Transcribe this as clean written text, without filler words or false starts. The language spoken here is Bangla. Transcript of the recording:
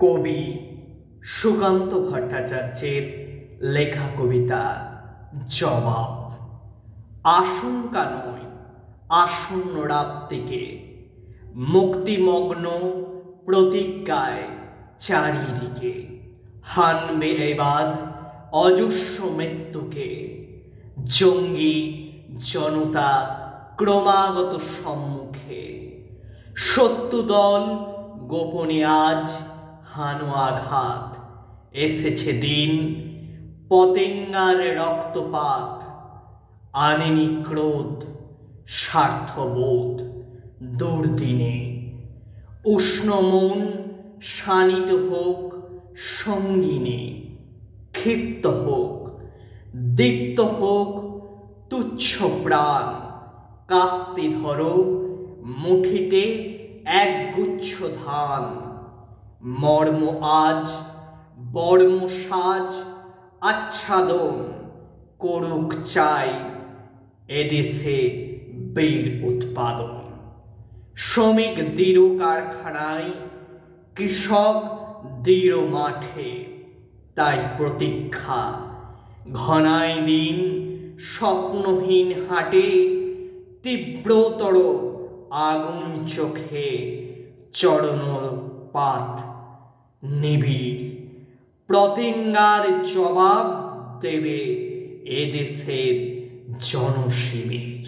কবি সুকান্ত ভট্টাচার্যের লেখা কবিতা জবাব। আশঙ্কা নয় আসন্ন রাত্রিকে মুক্তিমগ্ন প্রতিজ্ঞায় চারিদিকে হানবে এবার অজস্র মৃত্যুকে। জঙ্গি জনতা ক্রমাগত সম্মুখে, শত্রুদল গোপনে আজ হানো আঘাত। এসেছে দিন পতেঙ্গার রক্তপাত, আনেনি ক্রোধ স্বার্থবোধ দুর্দিনে। উষ্ণ মন শানিত হোক সঙ্গিনী, ক্ষিপ্ত হোক দীপ্ত হোক তুচ্ছ প্রাণ। কাস্তে ধরো মুঠিতে একগুচ্ছ ধান, মর্ম আজ বর্ম সাজ আচ্ছাদন করুক চাই এদেশে বীর উৎপাদন। শ্রমিক দৃঢ় কারখানায়, কৃষক দৃঢ় মাঠে, তাই প্রতীক্ষা ঘনায় দিন স্বপ্নহীন হাটে। তীব্রতর আগুন চোখে চরণ পাত নিবিড়, প্রতিজ্ঞার জবাব দেবে এদেশের জনশিবির।